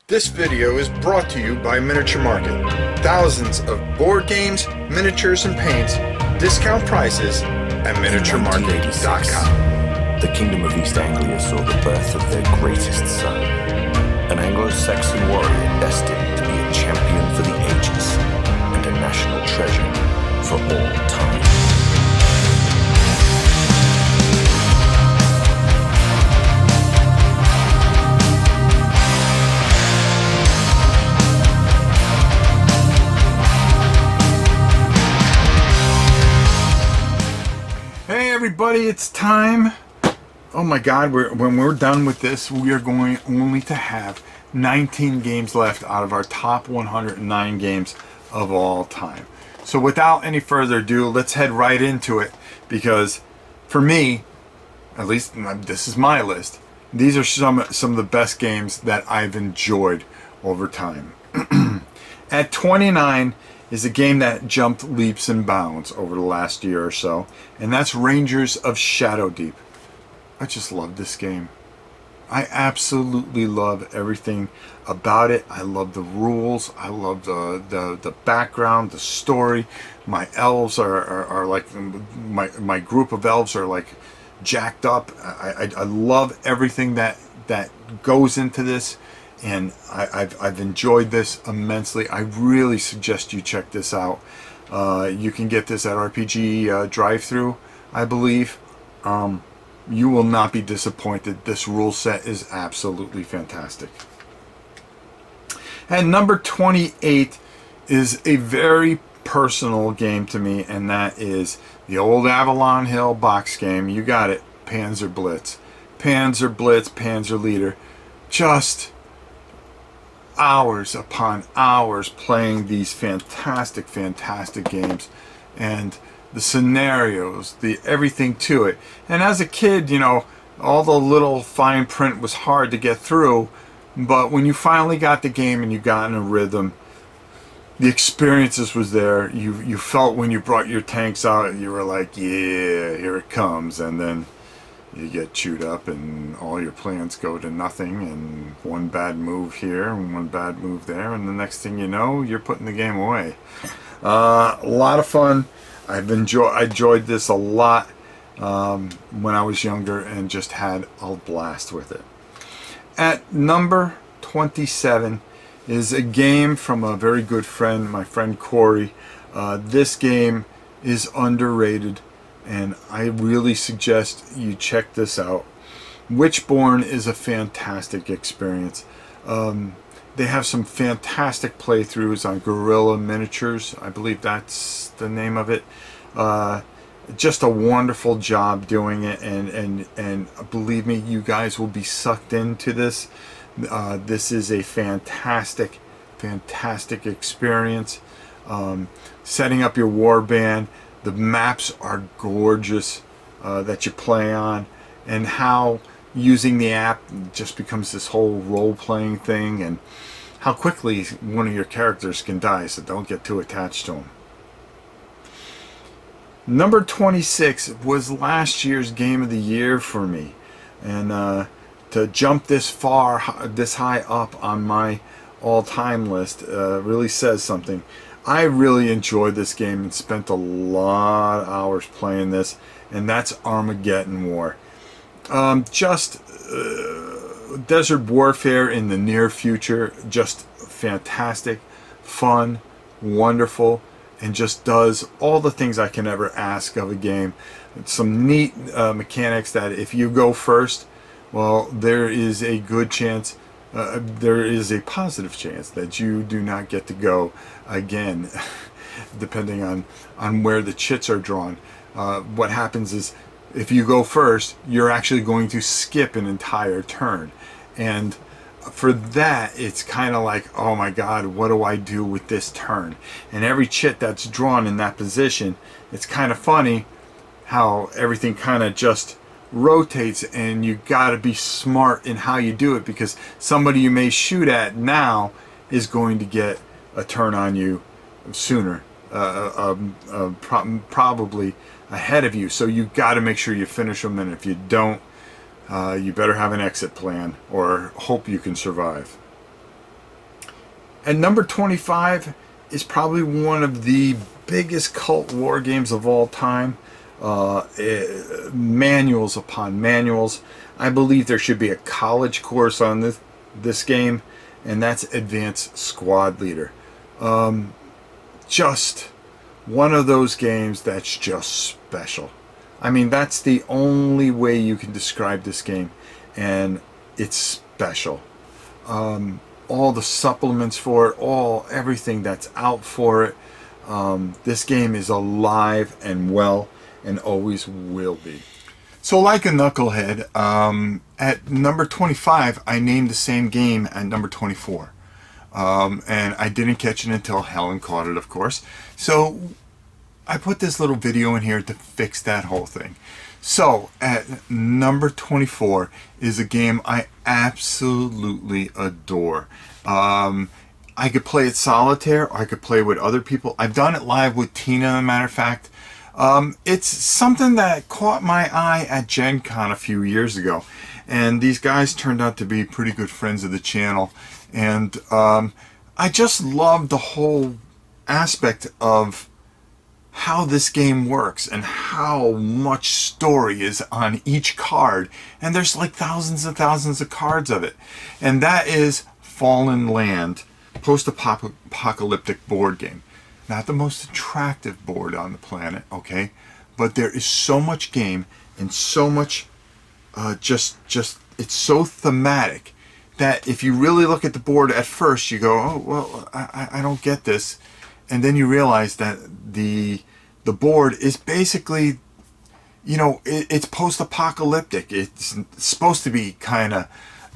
This video is brought to you by Miniature Market. Thousands of board games, miniatures, and paints, discount prices at miniaturemarket.com. The Kingdom of East Anglia saw the birth of their greatest son, an Anglo-Saxon warrior destined to be a champion for the ages and a national treasure for all time. Hey everybody, it's time. Oh my god, when we're done with this, we are going only to have 19 games left out of our top 109 games of all time. So without any further ado, let's head right into it, because for me, at least this is my list, these are some of the best games that I've enjoyed over time. At 29 is a game that jumped leaps and bounds over the last year or so, and that's Rangers of Shadowdeep. I just love this game. I absolutely love everything about it. I love the rules. I love the background, the story. My elves are like, my group of elves are like jacked up. I love everything that goes into this. And I've enjoyed this immensely. I really suggest you check this out. You can get this at RPG Drive-Thru, I believe. You will not be disappointed. This rule set is absolutely fantastic. And number 28 is a very personal game to me, and that is the old Avalon Hill box game. You got it, Panzer Blitz. Panzer Blitz, Panzer Leader. Just hours upon hours playing these fantastic games, and the scenarios, the everything to it. And as a kid, you know, all the little fine print was hard to get through, but when you finally got the game and you got in a rhythm, the experiences was there. You felt when you brought your tanks out, you were like, yeah, here it comes. And then you get chewed up and all your plans go to nothing, and one bad move here and one bad move there, and the next thing you know, you're putting the game away. A lot of fun. I enjoyed this a lot when I was younger, and just had a blast with it. At number 27 is a game from a very good friend, my friend Corey. This game is underrated, and I really suggest you check this out. Witchborn is a fantastic experience. They have some fantastic playthroughs on Guerrilla Miniatures. I believe that's the name of it. Just a wonderful job doing it, and believe me, you guys will be sucked into this. This is a fantastic experience. Setting up your war band. The maps are gorgeous that you play on, and how using the app just becomes this whole role-playing thing, and how quickly one of your characters can die, so don't get too attached to them. Number 26 was last year's game of the year for me, and to jump this high up on my all-time list really says something. I really enjoyed this game and spent a lot of hours playing this, and that's Armageddon War. Just desert warfare in the near future, just fantastic, fun, wonderful, and just does all the things I can ever ask of a game. Some neat mechanics that if you go first, well, there is a good chance, there is a positive chance that you do not get to go again, depending on where the chits are drawn. What happens is, if you go first, you're actually going to skip an entire turn, and for that, it's kind of like, oh my god, what do I do with this turn? And every chit that's drawn in that position, it's kind of funny how everything kind of just rotates, and you got to be smart in how you do it, because somebody you may shoot at now is going to get a turn on you sooner, probably ahead of you. So you got to make sure you finish them, and if you don't, you better have an exit plan or hope you can survive. At number 25 is probably one of the biggest cult war games of all time. Manuals upon manuals. I believe there should be a college course on this game, and that's Advanced Squad Leader. Just one of those games that's just special. I mean, that's the only way you can describe this game, and it's special. All the supplements for it, everything that's out for it. This game is alive and well, and always will be. So like a knucklehead, at number 25, I named the same game at number 24. And I didn't catch it until Helen caught it, of course. So I put this little video in here to fix that whole thing. So at number 24 is a game I absolutely adore. I could play it solitaire, or I could play with other people. I've done it live with Tina, as a matter of fact. It's something that caught my eye at Gen Con a few years ago. And these guys turned out to be pretty good friends of the channel. And I just love the whole aspect of how this game works and how much story is on each card. And there's like thousands and thousands of cards of it. And that is Fallen Land, post-apocalyptic board game. Not the most attractive board on the planet, okay? But there is so much game and so much just it's so thematic that if you really look at the board at first, you go, oh, well, I don't get this. And then you realize that the board is basically, you know, it's post-apocalyptic. It's supposed to be kind of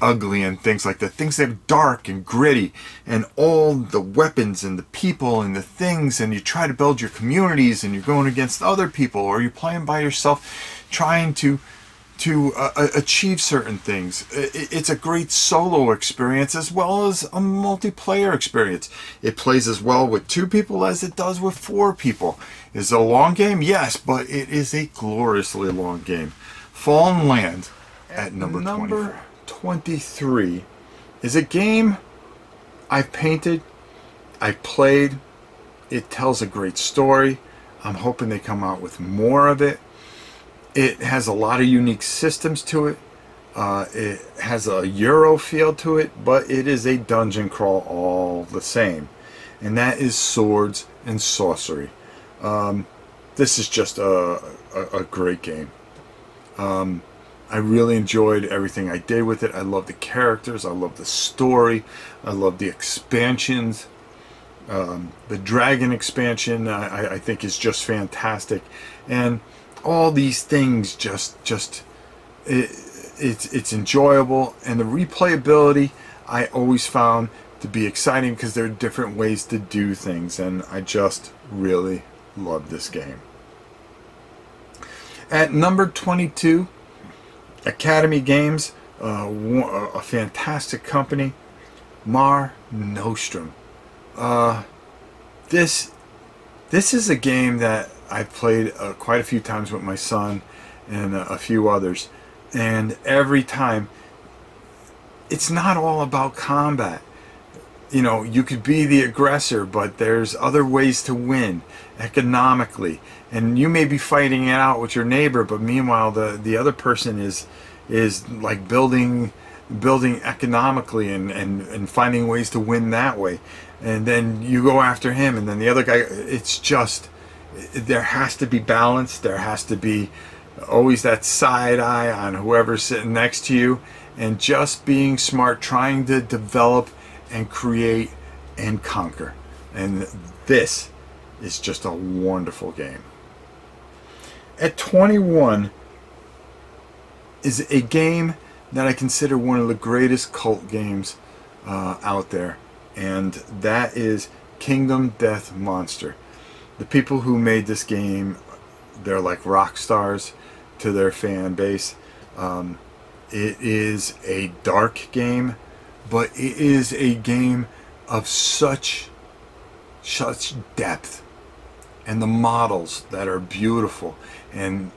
ugly and things like that. Things that are dark and gritty, and all the weapons and the people and the things, and you try to build your communities, and you're going against other people, or you're playing by yourself trying to achieve certain things. It's a great solo experience as well as a multiplayer experience. It plays as well with 2 people as it does with 4 people. Is it a long game? Yes, but it is a gloriously long game. Fallen Land at number 23 is a game I've painted, I've played. It tells a great story. I'm hoping they come out with more of it. It has a lot of unique systems to it. It has a Euro feel to it, but it is a dungeon crawl all the same. And that is Swords and Sorcery. This is just a great game. I really enjoyed everything I did with it. I love the characters. I love the story. I love the expansions. The dragon expansion I think is just fantastic. And all these things it's enjoyable, and the replayability I always found to be exciting because there are different ways to do things, and I just really love this game. At number 22, Academy Games, a fantastic company, Mar Nostrum. This is a game that I've played quite a few times with my son and a few others, and every time it's not all about combat. You know, you could be the aggressor, but there's other ways to win economically, and you may be fighting it out with your neighbor, but meanwhile the other person is like building economically and finding ways to win that way, and then you go after him, and then the other guy. It's just, there has to be balance. There has to be always that side eye on whoever's sitting next to you, and just being smart, trying to develop and create and conquer. And this is just a wonderful game. At 21 is a game that I consider one of the greatest cult games out there, and that is Kingdom Death Monster. The people who made this game, they're like rock stars to their fan base. It is a dark game, but it is a game of such depth, and the models that are beautiful, and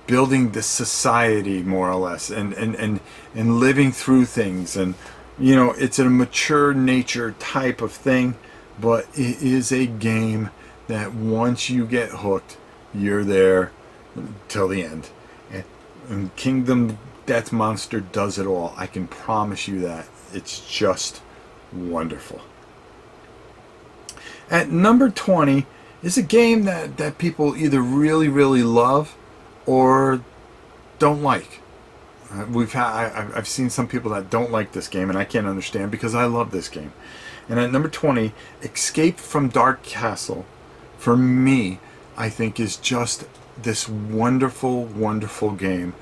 building the society more or less, and living through things, and You know, it's a mature nature type of thing, but it is a game that once you get hooked, you're there till the end. And Kingdom Death Monster does it all. I can promise you that. It's just wonderful. At number 20 is a game that people either really, really love or don't like. I've seen some people that don't like this game, and I can't understand because I love this game. And at number 20, Escape from Dark Castle, for me, I think is just this wonderful, wonderful game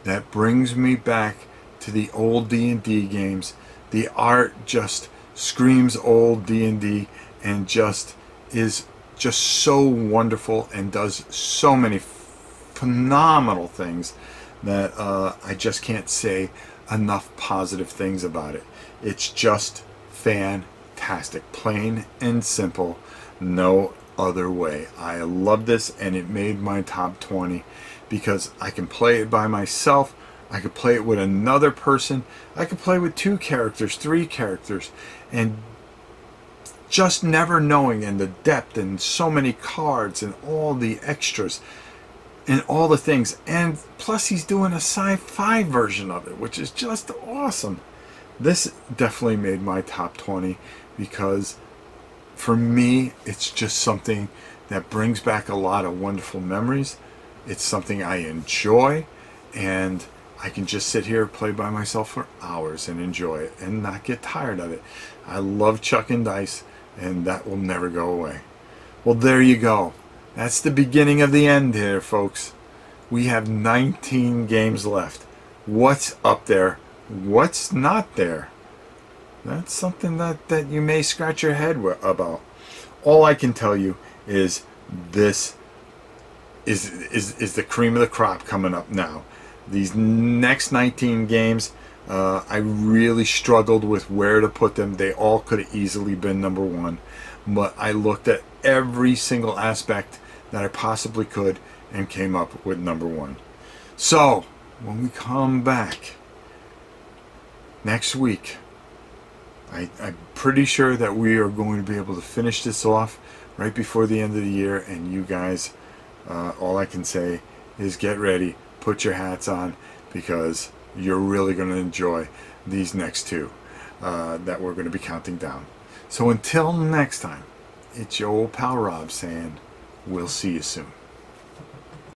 that brings me back to the old D&D games. The art just screams old D&D and just is just so wonderful and does so many phenomenal things that I just can't say enough positive things about it. It's just fantastic, plain and simple, no other way. I love this, and it made my top 20 because I can play it by myself, I could play it with another person, I could play with 2 characters, 3 characters, and just never knowing, and the depth and so many cards and all the extras and all the things. And plus he's doing a sci-fi version of it, which is just awesome. This definitely made my top 20 because for me it's just something that brings back a lot of wonderful memories. It's something I enjoy, and I can just sit here, play by myself for hours and enjoy it and not get tired of it. I love chucking dice, and that will never go away. Well, there you go. That's the beginning of the end here, folks. We have 19 games left. What's up there? What's not there? That's something that you may scratch your head about. All I can tell you is this is the cream of the crop coming up now. These next 19 games, I really struggled with where to put them. They all could have easily been number 1, but I looked at every single aspect that I possibly could and came up with number 1. So when we come back next week, I'm pretty sure that we are going to be able to finish this off right before the end of the year. And you guys, all I can say is get ready, put your hats on, because you're really going to enjoy these next 2 that we're going to be counting down. So until next time, it's your old pal Rob saying, we'll see you soon.